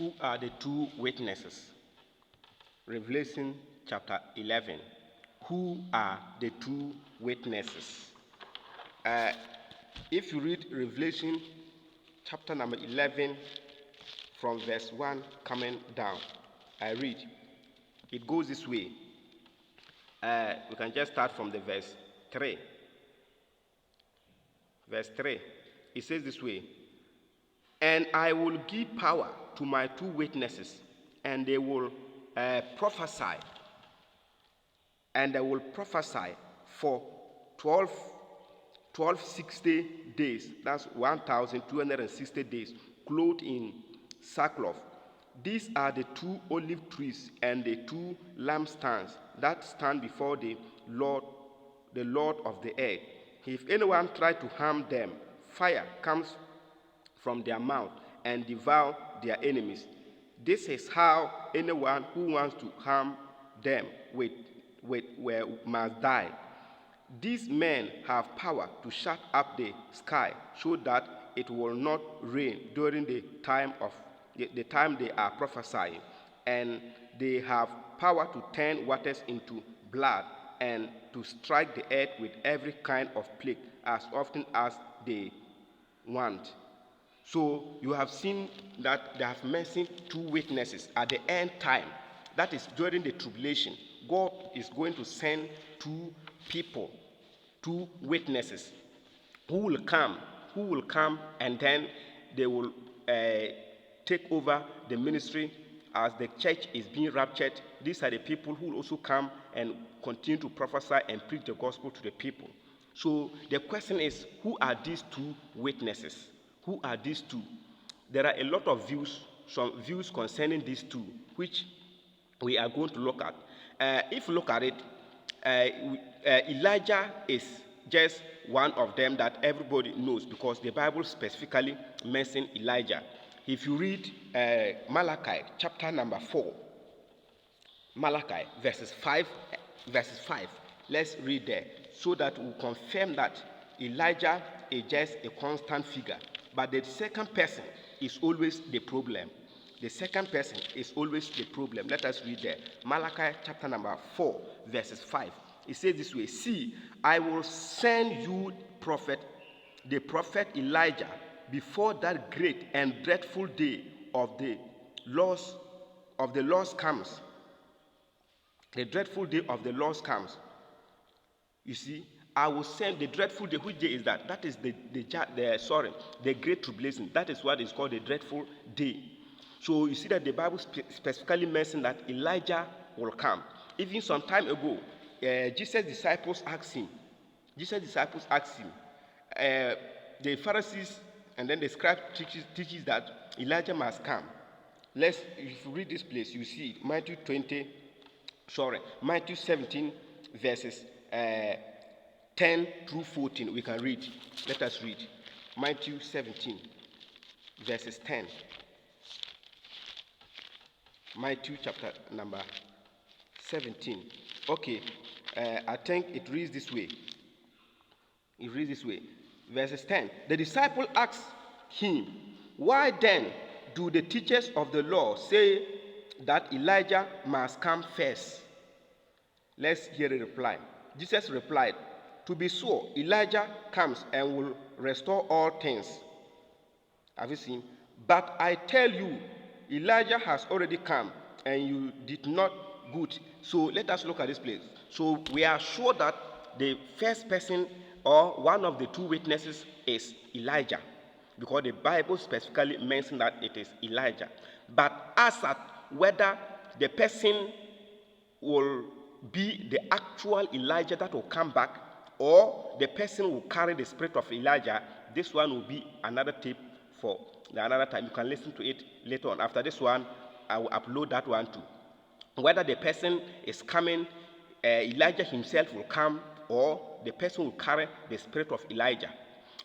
Who are the two witnesses? Revelation chapter 11. Who are the two witnesses? If you read Revelation chapter number 11 from verse 1 coming down, I read. It goes this way. We can just start from the verse 3. Verse 3. It says this way. And I will give power to my two witnesses, and they will prophesy. And they will prophesy for 1260 days. That's 1,260 days, clothed in sackcloth. These are the two olive trees and the two lampstands that stand before the Lord of the earth. If anyone try to harm them, fire comes from their mouth and devour their enemies. This is how anyone who wants to harm them must die. These men have power to shut up the sky so that it will not rain during the time they are prophesying, and they have power to turn waters into blood and to strike the earth with every kind of plague as often as they want. So you have seen that they have mentioned two witnesses at the end time. That is during the tribulation. God is going to send two people, two witnesses who will come and then they will take over the ministry as the church is being raptured. These are the people who will also come and continue to prophesy and preach the gospel to the people. So the question is, who are these two witnesses? Who are these two? There are a lot of views, some views concerning these two, which we are going to look at. If you look at it, Elijah is just one of them that everybody knows because the Bible specifically mentions Elijah. If you read Malachi chapter number 4, Malachi verses 5, let's read there so that we confirm that Elijah is just a constant figure. But the second person is always the problem. The second person is always the problem. Let us read there. Malachi chapter number 4, verses 5. It says this way, see, I will send you the prophet Elijah before that great and dreadful day of the Lord comes. The dreadful day of the Lord comes. You see, I will send the dreadful day. Which day is that? That is the great tribulation. That is what is called the dreadful day. So you see that the Bible specifically mentions that Elijah will come. Even some time ago, Jesus' disciples asked him. The Pharisees and then the scribe teaches that Elijah must come. If you read this place, you see it. Matthew 17, verses 10 through 14. We can read. Let us read. Matthew 17, verses 10. Matthew chapter number 17. Okay, I think it reads this way. Verses 10. The disciple asked him, why then do the teachers of the law say that Elijah must come first? Let's hear the reply. Jesus replied, to be sure, Elijah comes and will restore all things. Have you seen? But I tell you, Elijah has already come, and you did not good. So let us look at this place. So we are sure that the first person or one of the two witnesses is Elijah, because the Bible specifically mentions that it is Elijah. But as at whether the person will be the actual Elijah that will come back, or the person will carry the spirit of Elijah, this one will be another tip for another time. You can listen to it later on. After this one, I will upload that one too. Whether the person is coming, Elijah himself will come, or the person will carry the spirit of Elijah.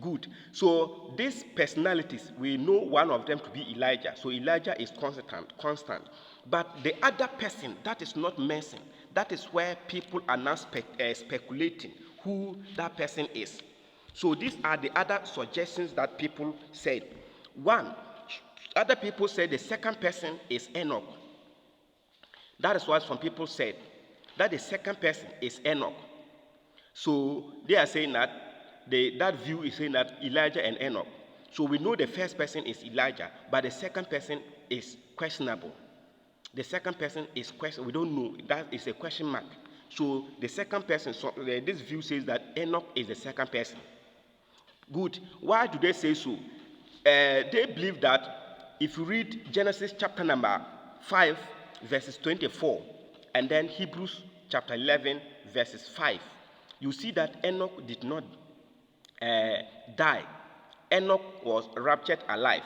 Good. So these personalities, we know one of them to be Elijah. So Elijah is constant. But the other person that is not mentioned, that is where people are now speculating who that person is. So these are the other suggestions that people said. One, Other people say the second person is Enoch. That is what some people said, that the second person is Enoch. So they are saying that that view is saying that Elijah and Enoch. So we know the first person is Elijah, but the second person is questionable. The second person is question. We don't know. That is a question mark. So the second person, this view says that Enoch is the second person. Good. Why do they say so? They believe that if you read Genesis chapter number 5, verses 24, and then Hebrews chapter 11, verses 5, you see that Enoch did not die. Enoch was raptured alive.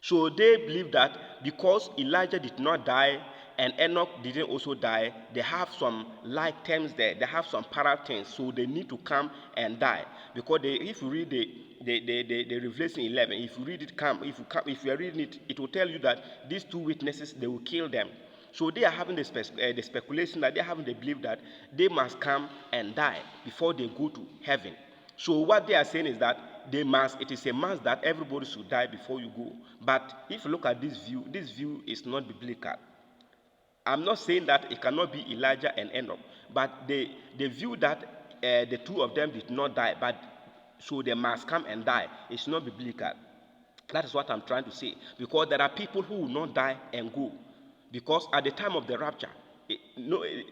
So they believe that because Elijah did not die and Enoch didn't also die, they have some like terms there. They have some parallel things, so they need to come and die. Because if you read the Revelation 11, if you read it, if you are reading it, it will tell you that these two witnesses, they will kill them. So they are having the speculation that they are having the belief that they must come and die before they go to heaven. So what they are saying is that it is a must that everybody should die before you go. But if you look at this view is not biblical. I'm not saying that it cannot be Elijah and Enoch, but the view that the two of them did not die, but so they must come and die, it's not biblical. That is what I'm trying to say. Because there are people who will not die and go. Because at the time of the rapture,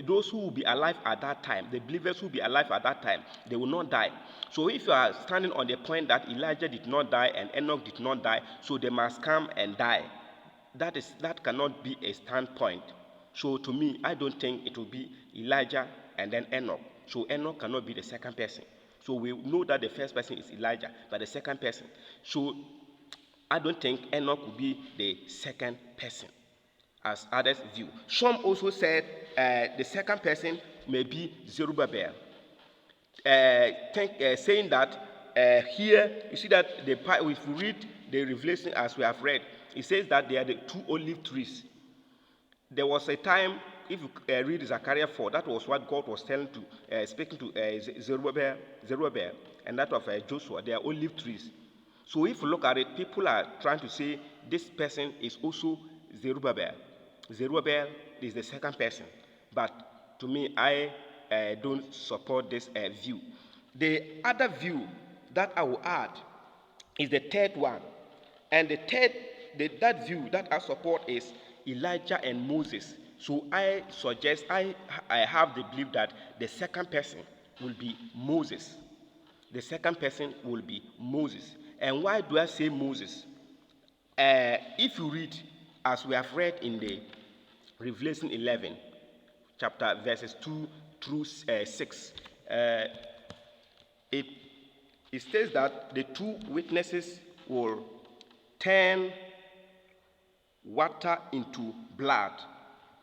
those who will be alive at that time, the believers who will be alive at that time, they will not die. So if you are standing on the point that Elijah did not die and Enoch did not die, so they must come and die, that cannot be a standpoint. So to me, I don't think it will be Elijah and then Enoch. So Enoch cannot be the second person. So we know that the first person is Elijah, but the second person. So I don't think Enoch will be the second person, as others view. Some also said the second person may be Zerubbabel, saying that here, you see that if you read the Revelation as we have read, it says that they are the two olive trees. There was a time, if you read Zechariah 4, that was what God was speaking to Zerubbabel, and that of Joshua. They are olive trees. So if you look at it, people are trying to say this person is also Zerubbabel. Zerubbabel is the second person. But to me, I don't support this view. The other view that I will add is the third one. And that view that I support is Elijah and Moses. So I suggest, I have the belief that the second person will be Moses. The second person will be Moses. And why do I say Moses? If you read, as we have read in the Revelation 11, chapter verses 2 through 6, it states that the two witnesses will turn water into blood.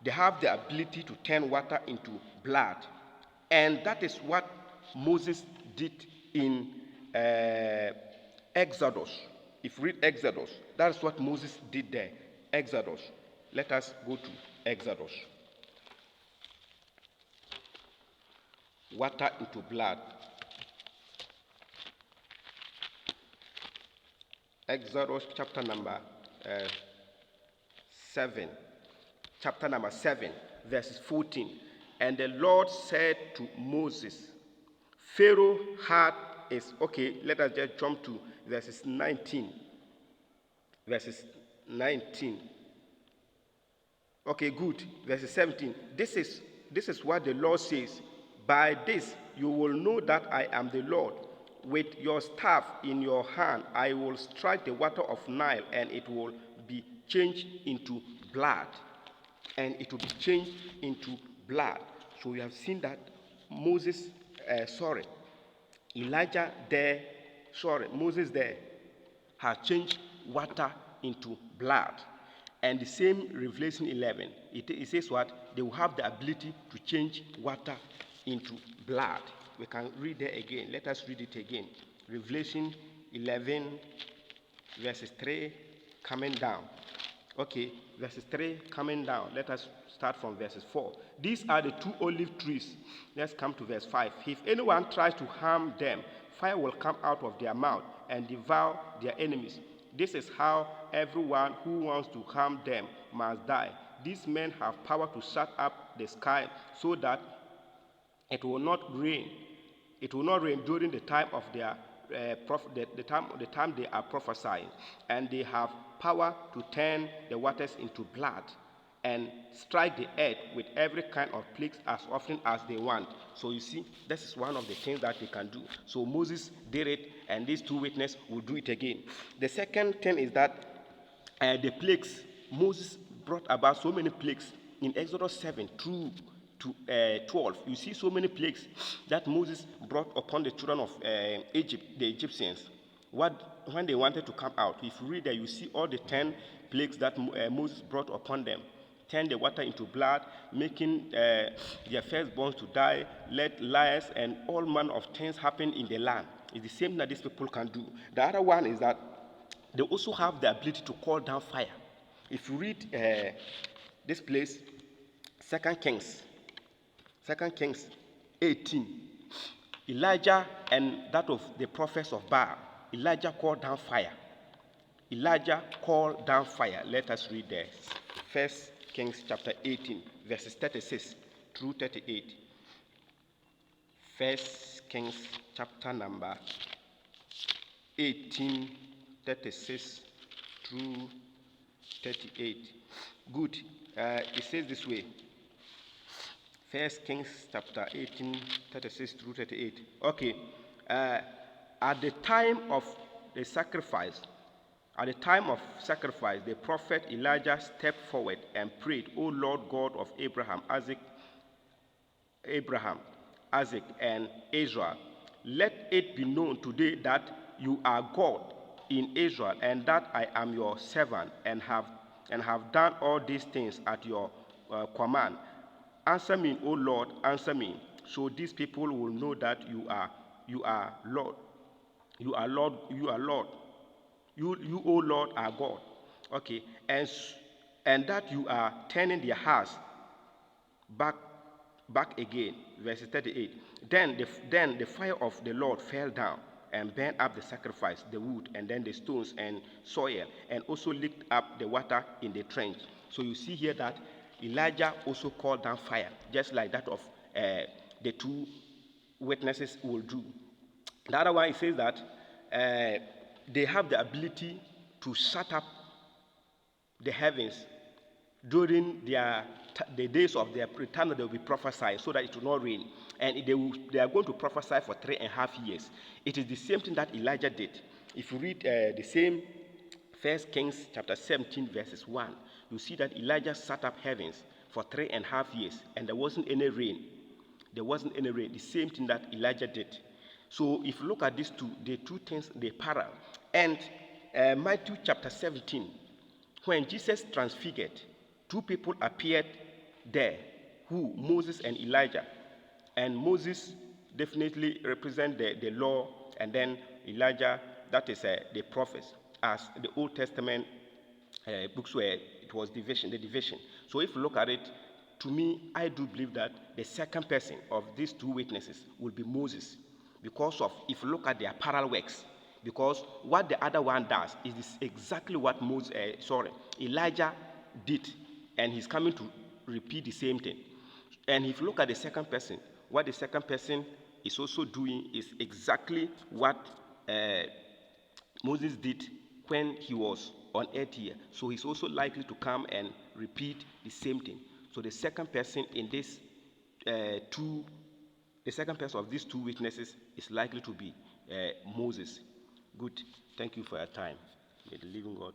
They have the ability to turn water into blood. And that is what Moses did in Exodus. If you read Exodus, that is what Moses did there. Exodus. Let us go to Exodus. Water into blood. Exodus chapter number 7. Chapter number 7, verses 14. And the Lord said to Moses, Pharaoh heart is, okay, let us just jump to verses 19. Verses 19. Okay, good. Verses 17. This is what the Lord says. By this you will know that I am the Lord. With your staff in your hand, I will strike the water of Nile, and it will be changed into blood. And it will be changed into blood. So we have seen that Moses has changed water into blood. And the same Revelation 11, it says what? They will have the ability to change water into blood. We can read there again. Let us read it again. Revelation 11, verses 3, coming down. Okay, verses 3 coming down. Let us start from verses 4. These are the two olive trees. Let's come to verse 5. If anyone tries to harm them, fire will come out of their mouth and devour their enemies. This is how everyone who wants to harm them must die. These men have power to shut up the sky so that it will not rain. It will not rain during the time of their the time they are prophesying, and they have power to turn the waters into blood and strike the earth with every kind of plagues as often as they want. So you see, this is one of the things that they can do. So Moses did it, and these two witnesses will do it again. The second thing is that the plagues, Moses brought about so many plagues in Exodus 7 through to 12. You see so many plagues that Moses brought upon the children of Egypt, the Egyptians. When they wanted to come out, if you read there, you see all the 10 plagues that Moses brought upon them. Turn the water into blood, making their firstborns to die, let liars and all manner of things happen in the land. It's the same that these people can do. The other one is that they also have the ability to call down fire. If you read this place, 2 Kings 18, Elijah and that of the prophets of Baal, Elijah called down fire. Elijah called down fire. Let us read there. 1 Kings chapter 18, verses 36 through 38. 1 Kings chapter number 18, 36 through 38. Good. It says this way. 1 Kings chapter 18, 36 through 38. Okay. At the time of sacrifice, the prophet Elijah stepped forward and prayed, O Lord God of Abraham, Isaac, and Israel, let it be known today that you are God in Israel, and that I am your servant, and have done all these things at your command. Answer me, O Lord, answer me, so these people will know that you are Lord. You, O Lord, are God. Okay, and that you are turning their hearts back again. Verse 38. Then the fire of the Lord fell down and burned up the sacrifice, the wood, and then the stones and soil, and also licked up the water in the trench. So you see here that Elijah also called down fire, just like that of the two witnesses will do. The other one, it says that they have the ability to shut up the heavens during the days of their time that they will be prophesying, so that it will not rain. And they are going to prophesy for 3.5 years. It is the same thing that Elijah did. If you read the same 1 Kings chapter 17, verses 1, you see that Elijah shut up heavens for 3.5 years, and there wasn't any rain. The same thing that Elijah did. So if you look at these two, the two things, they parallel. And Matthew chapter 17, when Jesus transfigured, two people appeared there, who? Moses and Elijah. And Moses definitely represents the law, and then Elijah, that is the prophets, as the Old Testament books where it was the division. So if you look at it, to me, I do believe that the second person of these two witnesses will be Moses, because of, if you look at their parallel works, because what the other one does is exactly what Elijah did, and he's coming to repeat the same thing. And if you look at the second person, what the second person is also doing is exactly what Moses did when he was on earth here. So he's also likely to come and repeat the same thing. So the second person in this the second person of these two witnesses is likely to be Moses. Good. Thank you for your time. May the living God